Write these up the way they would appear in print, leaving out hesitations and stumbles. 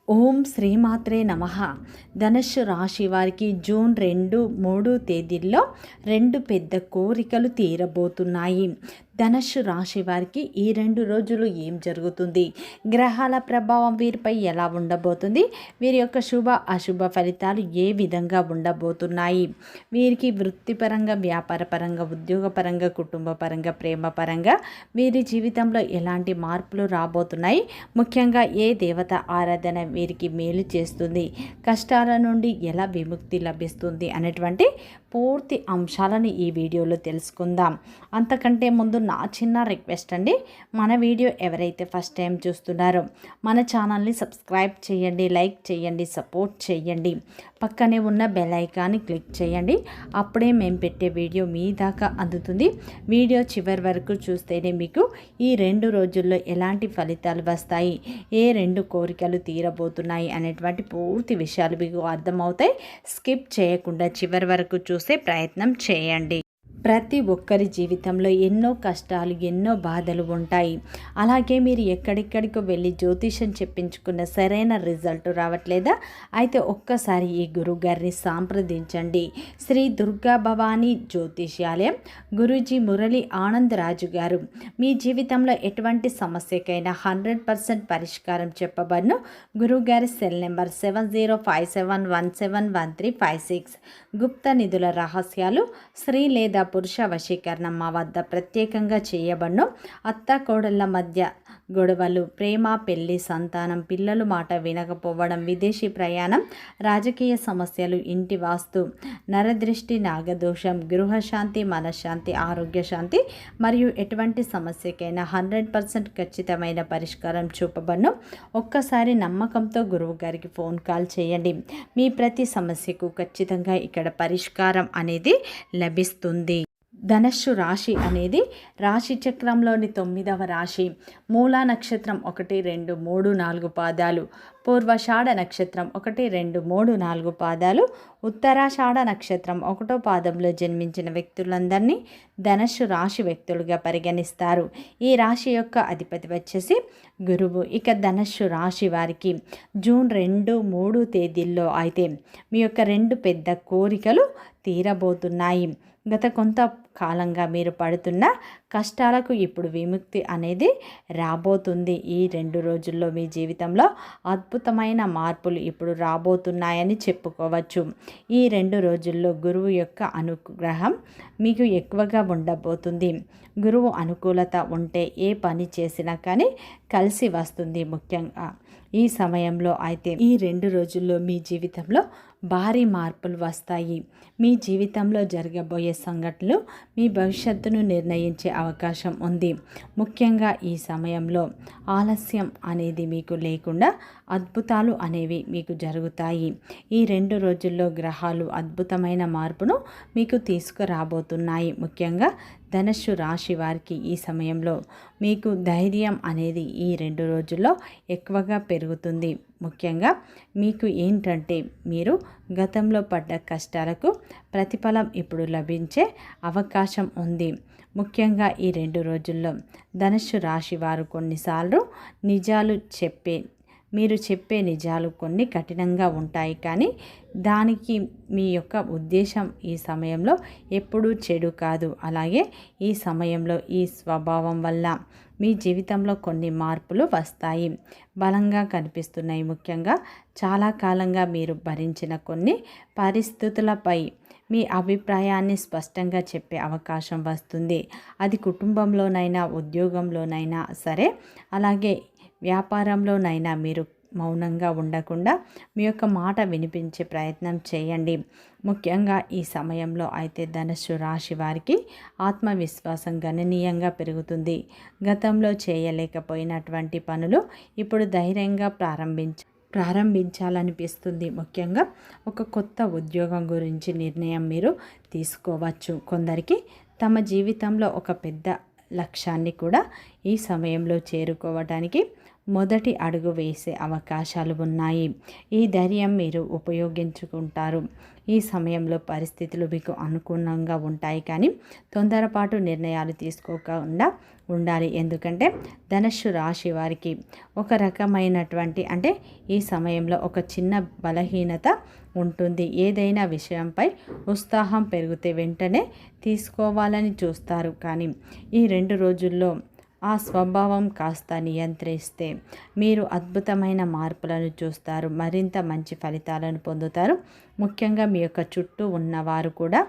ఓం శ్రీమాత్రే నమః. ధనుస్సు రాశి వారికి జూన్ 2, 3 తేదీల్లో 2 పెద్ద కోరికలు తీరబోతున్నాయి. ధనుస్సు రాశి వారికి ఈ 2 రోజులు ఏం జరుగుతుంది, గ్రహాల ప్రభావం వీరిపై ఎలా ఉండబోతుంది, వీరి యొక్క శుభ అశుభ ఫలితాలు ఏ విధంగా ఉండబోతున్నాయి, వీరికి వృత్తిపరంగా, వ్యాపారపరంగా, ఉద్యోగపరంగా, కుటుంబపరంగా, ప్రేమపరంగా వీరి జీవితంలో ఎలాంటి మార్పులు రాబోతున్నాయి, ముఖ్యంగా ఏ దేవత ఆరాధన వీరికి మేలు చేస్తుంది, కష్టాల నుండి ఎలా విముక్తి లభిస్తుంది అనేటువంటి పూర్తి అంశాలను ఈ వీడియోలో తెలుసుకుందాం. అంతకంటే ముందు నా చిన్న రిక్వెస్ట్ అండి, మన వీడియో ఎవరైతే ఫస్ట్ టైం చూస్తున్నారో మన ఛానల్ని సబ్స్క్రైబ్ చేయండి, లైక్ చేయండి, సపోర్ట్ చేయండి, పక్కనే ఉన్న బెల్ ఐకాన్ని క్లిక్ చేయండి. అప్పుడే మేము పెట్టే వీడియో మీ దాకా అందుతుంది. వీడియో చివరి వరకు చూస్తేనే మీకు ఈ 2 రోజుల్లో ఎలాంటి ఫలితాలు వస్తాయి, ఏ 2 కోరికలు తీరబోతున్నాయి అనేటువంటి పూర్తి విషయాలు మీకు అర్థమవుతాయి. స్కిప్ చేయకుండా చివరి వరకు చూసే ప్రయత్నం చేయండి. ప్రతి ఒక్కరి జీవితంలో ఎన్నో కష్టాలు, ఎన్నో బాధలు ఉంటాయి. అలాగే మీరు ఎక్కడెక్కడికో వెళ్ళి జ్యోతిషం చెప్పించుకున్న సరైన రిజల్ట్ రావట్లేదా? అయితే ఒక్కసారి ఈ గురువుగారిని సంప్రదించండి. శ్రీ దుర్గా భవానీ జ్యోతిష్యాలయం, గురూజీ మురళి ఆనంద్ రాజు గారు మీ జీవితంలో ఎటువంటి సమస్యకైనా 100% పరిష్కారం చెప్పబడును. గురువుగారి సెల్ నెంబర్ 7057171356. గుప్త నిధుల రహస్యాలు, స్త్రీ లేదా పురుష వశీకరణం మా వద్ద ప్రత్యేకంగా చేయబడును. అత్త కోడళ్ళ మధ్య గొడవలు, ప్రేమ, పెళ్లి, సంతానం, పిల్లలు మాట వినకపోవడం, విదేశీ ప్రయాణం, రాజకీయ సమస్యలు, ఇంటి వాస్తు, నరదృష్టి, నాగదోషం, గృహశాంతి, మనశ్శాంతి, ఆరోగ్య శాంతి మరియు ఎటువంటి సమస్యకైనా 100% ఖచ్చితమైన పరిష్కారం చూపబడును. ఒక్కసారి నమ్మకంతో గురువు గారికి ఫోన్ కాల్ చేయండి. మీ ప్రతి సమస్యకు ఖచ్చితంగా ఇక్కడ పరిష్కారం అనేది లభిస్తుంది. ధనుస్సు రాశి అనేది రాశి చక్రంలోని 9వ రాశి. మూలా నక్షత్రం 1, 2, 3, 4 పాదాలు, పూర్వషాఢ నక్షత్రం 1, 2, 3, 4 పాదాలు, ఉత్తరాషాఢ నక్షత్రం 1వ పాదంలో జన్మించిన వ్యక్తులందరినీ ధనుస్సు రాశి వ్యక్తులుగా పరిగణిస్తారు. ఈ రాశి యొక్క అధిపతి వచ్చేసి గురువు. ఇక ధనుస్సు రాశి వారికి జూన్ 2, 3 తేదీల్లో అయితే మీ యొక్క 2 పెద్ద కోరికలు తీరబోతున్నాయి. గత కొంత కాలంగా మీరు పడుతున్న కష్టాలకు ఇప్పుడు విముక్తి అనేది రాబోతుంది. ఈ 2 రోజుల్లో మీ జీవితంలో అద్భుతమైన మార్పులు ఇప్పుడు రాబోతున్నాయని చెప్పుకోవచ్చు. ఈ 2 రోజుల్లో గురువు యొక్క అనుగ్రహం మీకు ఎక్కువగా ఉండబోతుంది. గురువు అనుకూలత ఉంటే ఏ పని చేసినా కానీ కలిసి వస్తుంది. ముఖ్యంగా ఈ సమయంలో అయితే ఈ 2 రోజుల్లో మీ జీవితంలో భారీ మార్పులు వస్తాయి. మీ జీవితంలో జరగబోయే సంఘటనలు మీ భవిష్యత్తును నిర్ణయించే అవకాశం ఉంది. ముఖ్యంగా ఈ సమయంలో ఆలస్యం అనేది మీకు లేకుండా అద్భుతాలు అనేవి మీకు జరుగుతాయి. ఈ 2 రోజుల్లో గ్రహాలు అద్భుతమైన మార్పును మీకు తీసుకురాబోతున్నాయి. ముఖ్యంగా ధనుస్సు రాశి వారికి ఈ సమయంలో మీకు ధైర్యం అనేది ఈ 2 రోజుల్లో ఎక్కువగా పెరుగుతుంది. ముఖ్యంగా మీకు ఏంటంటే మీరు గతంలో పడ్డ కష్టాలకు ప్రతిఫలం ఇప్పుడు లభించే అవకాశం ఉంది. ముఖ్యంగా ఈ 2 రోజుల్లో ధనుస్సు రాశి వారు కొన్నిసార్లు మీరు చెప్పే నిజాలు కొన్ని కఠినంగా ఉంటాయి, కానీ దానికి మీ యొక్క ఉద్దేశం ఈ సమయంలో ఎప్పుడూ చెడు కాదు. అలాగే ఈ సమయంలో ఈ స్వభావం వల్ల మీ జీవితంలో కొన్ని మార్పులు వస్తాయి, బలంగా కనిపిస్తున్నాయి. ముఖ్యంగా చాలా కాలంగా మీరు భరించిన కొన్ని పరిస్థితులపై మీ అభిప్రాయాన్ని స్పష్టంగా చెప్పే అవకాశం వస్తుంది. అది కుటుంబంలోనైనా, ఉద్యోగంలోనైనా సరే, అలాగే వ్యాపారంలోనైనా మీరు మౌనంగా ఉండకుండా మీ యొక్క మాట వినిపించే ప్రయత్నం చేయండి. ముఖ్యంగా ఈ సమయంలో అయితే ధనుస్సు రాశి వారికి ఆత్మవిశ్వాసం గణనీయంగా పెరుగుతుంది. గతంలో చేయలేకపోయినటువంటి పనులు ఇప్పుడు ధైర్యంగా ప్రారంభించాలనిపిస్తుంది. ముఖ్యంగా ఒక కొత్త ఉద్యోగం గురించి నిర్ణయం మీరు తీసుకోవచ్చు. కొందరికి తమ జీవితంలో ఒక పెద్ద లక్ష్యాన్ని కూడా ఈ సమయంలో చేరుకోవడానికి మొదటి అడుగు వేసే అవకాశాలు ఉన్నాయి. ఈ ధైర్యం మీరు ఉపయోగించుకుంటారు. ఈ సమయంలో పరిస్థితులు మీకు అనుకూలంగా ఉంటాయి, కానీ తొందరపాటు నిర్ణయాలు తీసుకోకుండా ఉండాలి. ఎందుకంటే ధనుస్సు రాశి వారికి ఒక రకమైనటువంటి ఈ సమయంలో ఒక చిన్న బలహీనత ఉంటుంది. ఏదైనా విషయంపై ఉత్సాహం పెరిగితే వెంటనే తీసుకోవాలని చూస్తారు, కానీ ఈ 2 రోజుల్లో ఆ స్వభావం కాస్త నియంత్రిస్తే మీరు అద్భుతమైన మార్పులను చూస్తారు. మరింత మంచి ఫలితాలను పొందుతారు. ముఖ్యంగా మీ యొక్క చుట్టూ ఉన్నవారు కూడా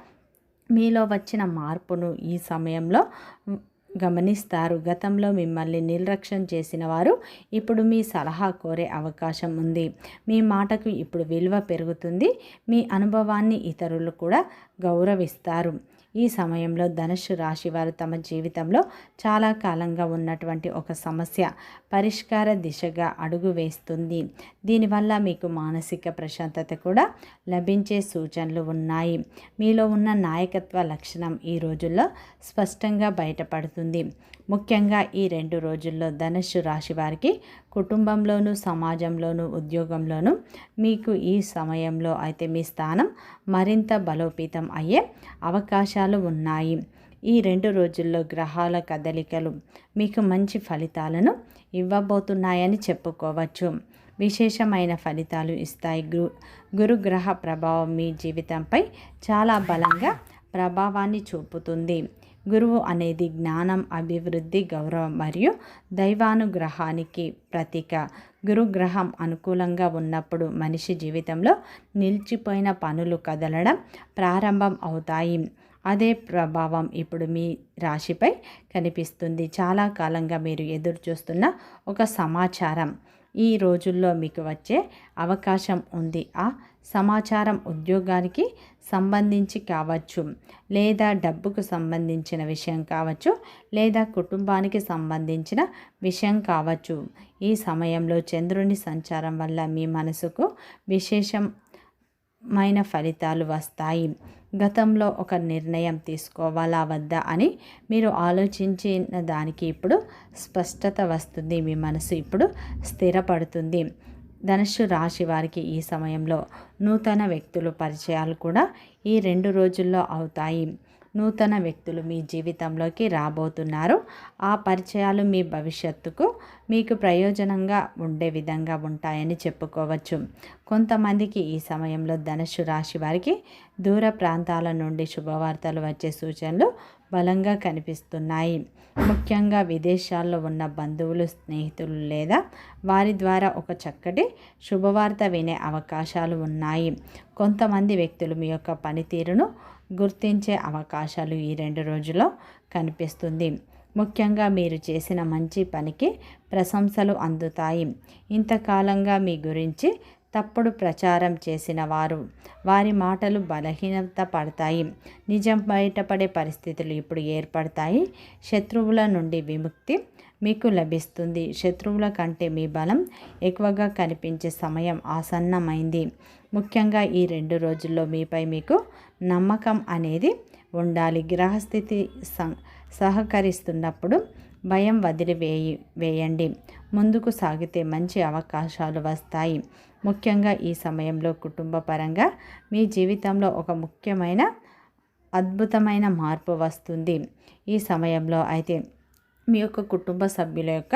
మీలో వచ్చిన మార్పును ఈ సమయంలో గమనిస్తారు. గతంలో మిమ్మల్ని నిర్లక్ష్యం చేసిన వారు ఇప్పుడు మీ సలహా కోరే అవకాశం ఉంది. మీ మాటకు ఇప్పుడు విలువ పెరుగుతుంది. మీ అనుభవాన్ని ఇతరులు కూడా గౌరవిస్తారు. ఈ సమయంలో ధనుస్సు రాశి వారు తమ జీవితంలో చాలా కాలంగా ఉన్నటువంటి ఒక సమస్య పరిష్కార దిశగా అడుగు వేస్తుంది. దీనివల్ల మీకు మానసిక ప్రశాంతత కూడా లభించే సూచనలు ఉన్నాయి. మీలో ఉన్న నాయకత్వ లక్షణం ఈ రోజుల్లో స్పష్టంగా బయటపడుతుంది. ముఖ్యంగా ఈ 2 రోజుల్లో ధనుస్సు రాశి వారికి కుటుంబంలోనూ, సమాజంలోనూ, ఉద్యోగంలోనూ మీకు ఈ సమయంలో అయితే మీ స్థానం మరింత బలోపేతం అయ్యే అవకాశాలు ఉన్నాయి. ఈ 2 రోజుల్లో గ్రహాల కదలికలు మీకు మంచి ఫలితాలను ఇవ్వబోతున్నాయని చెప్పుకోవచ్చు. విశేషమైన ఫలితాలు ఇస్తాయి. గురుగ్రహ ప్రభావం మీ జీవితంపై చాలా బలంగా ప్రభావాన్ని చూపుతుంది. గురువు అనేది జ్ఞానం, అభివృద్ధి, గౌరవం మరియు దైవానుగ్రహానికి ప్రతీక. గురుగ్రహం అనుకూలంగా ఉన్నప్పుడు మనిషి జీవితంలో నిలిచిపోయిన పనులు కదలడం ప్రారంభం అవుతాయి. అదే ప్రభావం ఇప్పుడు మీ రాశిపై కనిపిస్తుంది. చాలా కాలంగా మీరు ఎదురు చూస్తున్న ఒక సమాచారం ఈ రోజుల్లో మీకు వచ్చే అవకాశం ఉంది. ఆ సమాచారం ఉద్యోగానికి సంబంధించి కావచ్చు, లేదా డబ్బుకు సంబంధించిన విషయం కావచ్చు, లేదా కుటుంబానికి సంబంధించిన విషయం కావచ్చు. ఈ సమయంలో చంద్రుని సంచారం వల్ల మీ మనసుకు విశేషమైన ఫలితాలు వస్తాయి. గతంలో ఒక నిర్ణయం తీసుకోవాలా వద్దా అని మీరు ఆలోచించిన దానికి ఇప్పుడు స్పష్టత వస్తుంది. మీ మనసు ఇప్పుడు స్థిరపడుతుంది. ధనుస్సు రాశి వారికి ఈ సమయంలో నూతన వ్యక్తులు పరిచయాలు కూడా ఈ 2 రోజుల్లో అవుతాయి. నూతన వ్యక్తులు మీ జీవితంలోకి రాబోతున్నారు. ఆ పరిచయాలు మీ భవిష్యత్తుకు మీకు ప్రయోజనంగా ఉండే విధంగా ఉంటాయని చెప్పుకోవచ్చు. కొంతమందికి ఈ సమయంలో ధనుస్సు రాశి వారికి దూర ప్రాంతాల నుండి శుభవార్తలు వచ్చే సూచనలు బలంగా కనిపిస్తున్నాయి. ముఖ్యంగా విదేశాల్లో ఉన్న బంధువులు, స్నేహితులు లేదా వారి ద్వారా ఒక చక్కటి శుభవార్త వినే అవకాశాలు ఉన్నాయి. కొంతమంది వ్యక్తులు మీ యొక్క పనితీరును గుర్తించే అవకాశాలు ఈ 2 రోజుల్లో కనిపిస్తుంది. ముఖ్యంగా మీరు చేసిన మంచి పనికి ప్రశంసలు అందుతాయి. ఇంతకాలంగా మీ గురించి తప్పుడు ప్రచారం చేసిన వారి మాటలు బలహీనత పడతాయి. నిజం బయటపడే పరిస్థితులు ఇప్పుడు ఏర్పడతాయి. శత్రువుల నుండి విముక్తి మీకు లభిస్తుంది. శత్రువుల కంటే మీ బలం ఎక్కువగా కనిపించే సమయం ఆసన్నమైంది. ముఖ్యంగా ఈ 2 రోజుల్లో మీపై మీకు నమ్మకం అనేది ఉండాలి. గ్రహస్థితి సహకరిస్తున్నప్పుడు భయం వేయండి. ముందుకు సాగితే మంచి అవకాశాలు వస్తాయి. ముఖ్యంగా ఈ సమయంలో కుటుంబ పరంగా మీ జీవితంలో ఒక ముఖ్యమైన అద్భుతమైన మార్పు వస్తుంది. ఈ సమయంలో అయితే మీ యొక్క కుటుంబ సభ్యుల యొక్క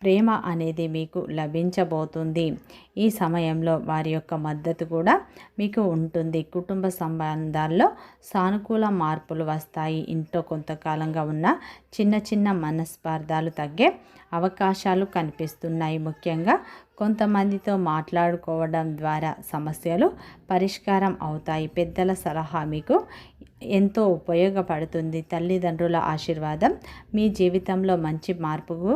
ప్రేమ అనేది మీకు లభించబోతుంది. ఈ సమయంలో వారి యొక్క మద్దతు కూడా మీకు ఉంటుంది. కుటుంబ సంబంధాల్లో సానుకూల మార్పులు వస్తాయి. ఇంట్లో కొంతకాలంగా ఉన్న చిన్న చిన్న మనస్పార్థాలు తగ్గే అవకాశాలు కనిపిస్తున్నాయి. ముఖ్యంగా కొంతమందితో మాట్లాడుకోవడం ద్వారా సమస్యలు పరిష్కారం అవుతాయి. పెద్దల సలహా మీకు ఎంతో ఉపయోగపడుతుంది. తల్లిదండ్రుల ఆశీర్వాదం మీ జీవితంలో మంచి మార్పుకు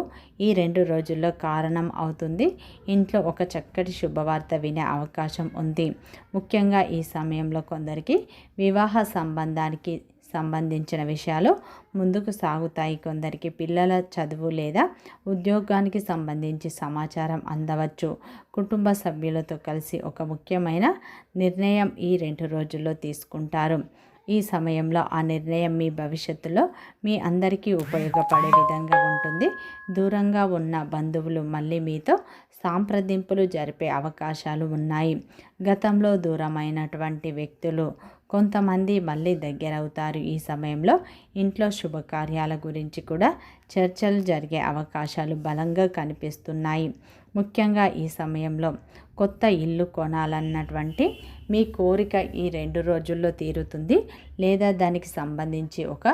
ఈ 2 రోజుల్లో కారణం అవుతుంది. ఇంట్లో ఒక చక్కటి శుభవార్త వినే అవకాశం ఉంది. ముఖ్యంగా ఈ సమయంలో కొందరికి వివాహ సంబంధానికి సంబంధించిన విషయాలు ముందుకు సాగుతాయి. కొందరికి పిల్లల చదువు లేదా ఉద్యోగానికి సంబంధించి సమాచారం అందవచ్చు. కుటుంబ సభ్యులతో కలిసి ఒక ముఖ్యమైన నిర్ణయం ఈ 2 రోజుల్లో తీసుకుంటారు. ఈ సమయంలో ఆ నిర్ణయం మీ భవిష్యత్తులో మీ అందరికీ ఉపయోగపడే విధంగా ఉంటుంది. దూరంగా ఉన్న బంధువులు మళ్ళీ మీతో సంప్రదింపులు జరిపే అవకాశాలు ఉన్నాయి. గతంలో దూరమైనటువంటి వ్యక్తులు కొంతమంది మళ్ళీ దగ్గరవుతారు. ఈ సమయంలో ఇంట్లో శుభకార్యాల గురించి కూడా చర్చలు జరిగే అవకాశాలు బలంగా కనిపిస్తున్నాయి. ముఖ్యంగా ఈ సమయంలో కొత్త ఇల్లు కొనాలన్నటువంటి మీ కోరిక ఈ 2 రోజుల్లో తీరుతుంది, లేదా దానికి సంబంధించి ఒక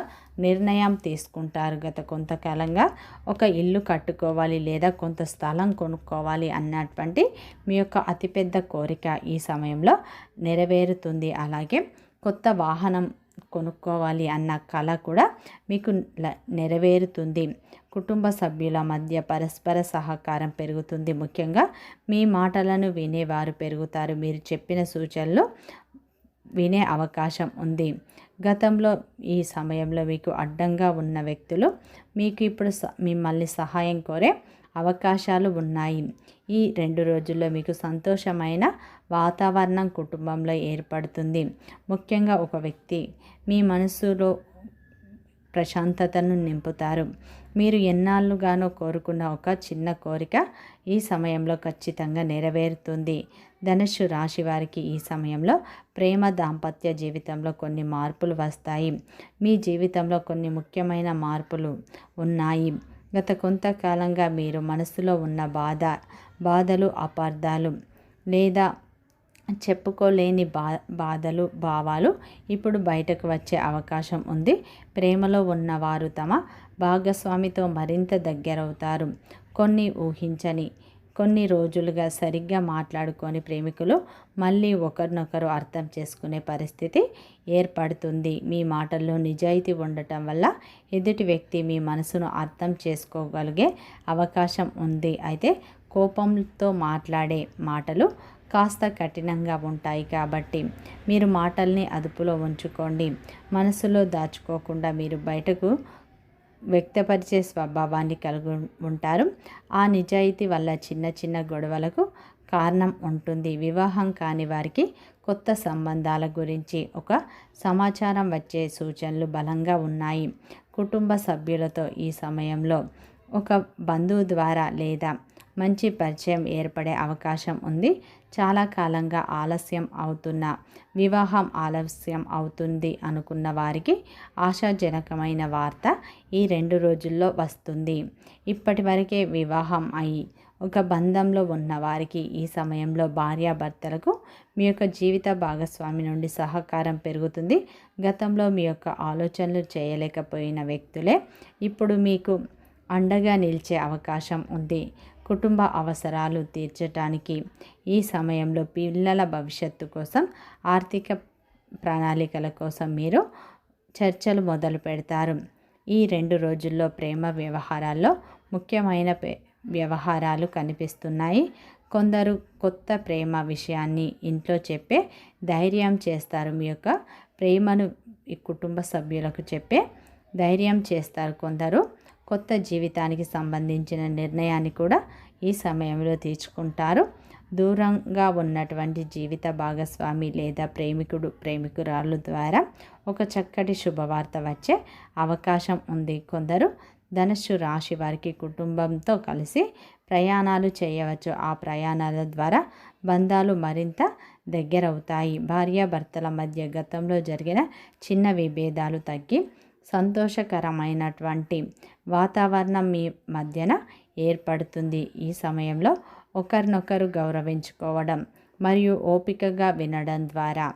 నిర్ణయం తీసుకుంటారు. గత కొంతకాలంగా ఒక ఇల్లు కట్టుకోవాలి లేదా కొంత స్థలం కొనుక్కోవాలి అన్నటువంటి మీ యొక్క అతిపెద్ద కోరిక ఈ సమయంలో నెరవేరుతుంది. అలాగే కొత్త వాహనం కొనుక్కోవాలి అన్న కళ కూడా మీకు నెరవేరుతుంది. కుటుంబ సభ్యుల మధ్య పరస్పర సహకారం పెరుగుతుంది. ముఖ్యంగా మీ మాటలను వినేవారు పెరుగుతారు. మీరు చెప్పిన సూచనలు వినే అవకాశం ఉంది. గతంలో ఈ సమయంలో మీకు అడ్డంగా ఉన్న వ్యక్తులు మీకు ఇప్పుడు మిమ్మల్ని సహాయం కోరే అవకాశాలు ఉన్నాయి. ఈ 2 రోజుల్లో మీకు సంతోషమైన వాతావరణం కుటుంబంలో ఏర్పడుతుంది. ముఖ్యంగా ఒక వ్యక్తి మీ మనసులో ప్రశాంతతను నింపుతారు. మీరు ఎన్నాళ్ళుగానో కోరుకున్న ఒక చిన్న కోరిక ఈ సమయంలో ఖచ్చితంగా నెరవేరుతుంది. ధనుస్సు రాశి వారికి ఈ సమయంలో ప్రేమ దాంపత్య జీవితంలో కొన్ని మార్పులు వస్తాయి. మీ జీవితంలో కొన్ని ముఖ్యమైన మార్పులు ఉన్నాయి. గత కొంతకాలంగా మీరు మనసులో ఉన్న బాధలు, అపార్థాలు లేదా చెప్పుకోలేని బాధలు, భావాలు ఇప్పుడు బయటకు వచ్చే అవకాశం ఉంది. ప్రేమలో ఉన్నవారు తమ భాగస్వామితో మరింత దగ్గరవుతారు. కొన్ని రోజులుగా సరిగ్గా మాట్లాడుకొని ప్రేమికులు మళ్ళీ ఒకరినొకరు అర్థం చేసుకునే పరిస్థితి ఏర్పడుతుంది. మీ మాటల్లో నిజాయితీ ఉండటం వల్ల ఎదుటి వ్యక్తి మీ మనసును అర్థం చేసుకోగలిగే అవకాశం ఉంది. అయితే కోపంతో మాట్లాడే మాటలు కాస్త కఠినంగా ఉంటాయి కాబట్టి మీరు మాటల్ని అదుపులో ఉంచుకోండి. మనసులో దాచుకోకుండా మీరు బయటకు వ్యక్తపరిచే స్వభావాన్ని కలిగి ఉంటారు. ఆ నిజాయితీ వల్ల చిన్న చిన్న గొడవలకు కారణం ఉంటుంది. వివాహం కాని వారికి కొత్త సంబంధాల గురించి ఒక సమాచారం వచ్చే సూచనలు బలంగా ఉన్నాయి. కుటుంబ సభ్యులతో ఈ సమయంలో ఒక బంధువు ద్వారా లేదా మంచి పరిచయం ఏర్పడే అవకాశం ఉంది. చాలా కాలంగా వివాహం ఆలస్యం అవుతుంది అనుకున్న వారికి ఆశాజనకమైన వార్త ఈ 2 రోజుల్లో వస్తుంది. ఇప్పటి వరకే వివాహం అయి ఒక బంధంలో ఉన్న వారికి ఈ సమయంలో భార్యాభర్తలకు మీ యొక్క జీవిత భాగస్వామి నుండి సహకారం పెరుగుతుంది. గతంలో మీ యొక్క ఆలోచనలు చేయలేకపోయిన వ్యక్తులే ఇప్పుడు మీకు అండగా నిలిచే అవకాశం ఉంది. కుటుంబ అవసరాలు తీర్చడానికి ఈ సమయంలో పిల్లల భవిష్యత్తు కోసం, ఆర్థిక ప్రణాళికల కోసం మీరు చర్చలు మొదలు పెడతారు. ఈ 2 రోజుల్లో ప్రేమ వ్యవహారాల్లో ముఖ్యమైన వ్యవహారాలు కనిపిస్తున్నాయి. కొందరు కొత్త ప్రేమ విషయాన్ని ఇంట్లో చెప్పే ధైర్యం చేస్తారు. మీ యొక్క ప్రేమను ఈ కుటుంబ సభ్యులకు చెప్పే ధైర్యం చేస్తారు. కొందరు కొత్త జీవితానికి సంబంధించిన నిర్ణయాన్ని కూడా ఈ సమయంలో తీసుకుంటారు. దూరంగా ఉన్నటువంటి జీవిత భాగస్వామి లేదా ప్రేమికురాలు ద్వారా ఒక చక్కటి శుభవార్త వచ్చే అవకాశం ఉంది. కొందరు ధనుస్సు రాశి వారికి కుటుంబంతో కలిసి ప్రయాణాలు చేయవచ్చు. ఆ ప్రయాణాల ద్వారా బంధాలు మరింత దగ్గరవుతాయి. భార్యాభర్తల మధ్య గతంలో జరిగిన చిన్న విభేదాలు తగ్గి సంతోషకరమైనటువంటి వాతావరణం మీ మధ్యన ఏర్పడుతుంది. ఈ సమయంలో ఒకరినొకరు గౌరవించుకోవడం మరియు ఓపికగా వినడం ద్వారా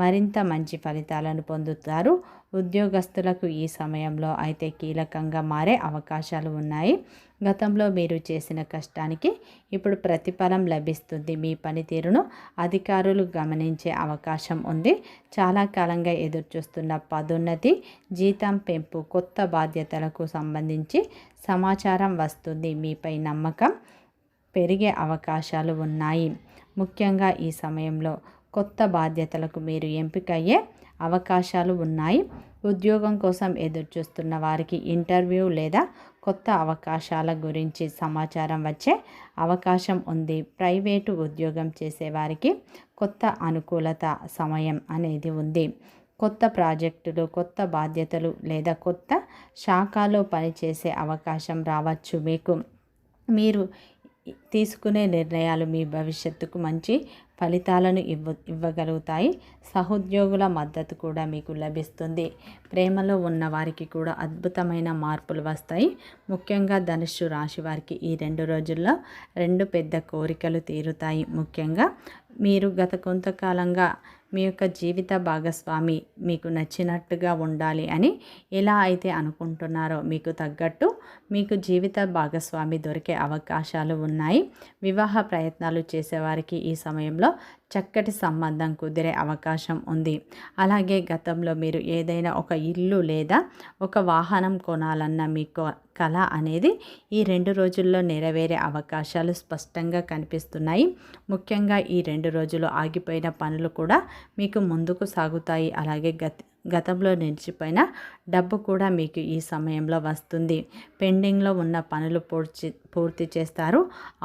మరింత మంచి ఫలితాలను పొందుతారు. ఉద్యోగస్తులకు ఈ సమయంలో అయితే కీలకంగా మారే అవకాశాలు ఉన్నాయి. గతంలో మీరు చేసిన కష్టానికి ఇప్పుడు ప్రతిఫలం లభిస్తుంది. మీ పనితీరును అధికారులు గమనించే అవకాశం ఉంది. చాలా కాలంగా ఎదురుచూస్తున్న పదోన్నతి, జీతం పెంపు, కొత్త బాధ్యతలకు సంబంధించి సమాచారం వస్తుంది. మీపై నమ్మకం పెరిగే అవకాశాలు ఉన్నాయి. ముఖ్యంగా ఈ సమయంలో కొత్త బాధ్యతలకు మీరు ఎంపికయ్యే అవకాశాలు ఉన్నాయి. ఉద్యోగం కోసం ఎదురుచూస్తున్న వారికి ఇంటర్వ్యూ లేదా కొత్త అవకాశాల గురించి సమాచారం వచ్చే అవకాశం ఉంది. ప్రైవేటు ఉద్యోగం చేసేవారికి కొత్త అనుకూలత సమయం అనేది ఉంది. కొత్త ప్రాజెక్టులు, కొత్త బాధ్యతలు లేదా కొత్త శాఖలో పనిచేసే అవకాశం రావచ్చు. మీరు తీసుకునే నిర్ణయాలు మీ భవిష్యత్తుకు మంచి ఫలితాలను ఇవ్వగలుగుతాయి. సహోద్యోగుల మద్దతు కూడా మీకు లభిస్తుంది. ప్రేమలో ఉన్న వారికి కూడా అద్భుతమైన మార్పులు వస్తాయి. ముఖ్యంగా ధనుస్సు రాశి వారికి ఈ 2 రోజుల్లో 2 పెద్ద కోరికలు తీరుతాయి. ముఖ్యంగా మీరు గత కొంతకాలంగా మీ యొక్క జీవిత భాగస్వామి మీకు నచ్చినట్టుగా ఉండాలి అని ఎలా అయితే అనుకుంటున్నారో మీకు తగ్గట్టు మీకు జీవిత భాగస్వామి దొరికే అవకాశాలు ఉన్నాయి. వివాహ ప్రయత్నాలు చేసేవారికి ఈ సమయంలో చక్కటి సంబంధం కుదిరే అవకాశం ఉంది. అలాగే గతంలో మీరు ఏదైనా ఒక ఇల్లు లేదా ఒక వాహనం కొనాలన్న మీ కళ అనేది ఈ 2 రోజుల్లో నెరవేరే అవకాశాలు స్పష్టంగా కనిపిస్తున్నాయి. ముఖ్యంగా ఈ 2 రోజులు ఆగిపోయిన పనులు కూడా మీకు ముందుకు సాగుతాయి. అలాగే గతంలో నిలిచిపోయిన డబ్బు కూడా మీకు ఈ సమయంలో వస్తుంది. పెండింగ్లో ఉన్న పనులు పూర్తి చేస్తారు.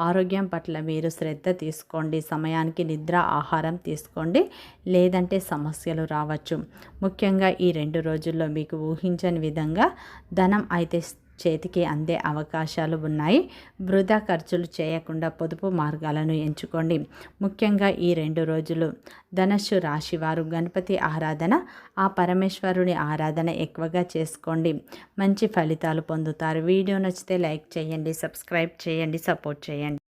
ఆరోగ్యం పట్ల మీరు శ్రద్ధ తీసుకోండి. సమయానికి నిద్ర, ఆహారం తీసుకోండి, లేదంటే సమస్యలు రావచ్చు. ముఖ్యంగా ఈ 2 రోజుల్లో మీకు ఊహించని విధంగా ధనం అయితే చేతికి అందే అవకాశాలు ఉన్నాయి. వృధా ఖర్చులు చేయకుండా పొదుపు మార్గాలను ఎంచుకోండి. ముఖ్యంగా ఈ 2 రోజులు ధనుస్సు రాశి వారు గణపతి ఆరాధన, ఆ పరమేశ్వరుని ఆరాధన ఎక్కువగా చేసుకోండి. మంచి ఫలితాలు పొందుతారు. వీడియో నచ్చితే లైక్ చేయండి, సబ్స్క్రైబ్ చేయండి, సపోర్ట్ చేయండి.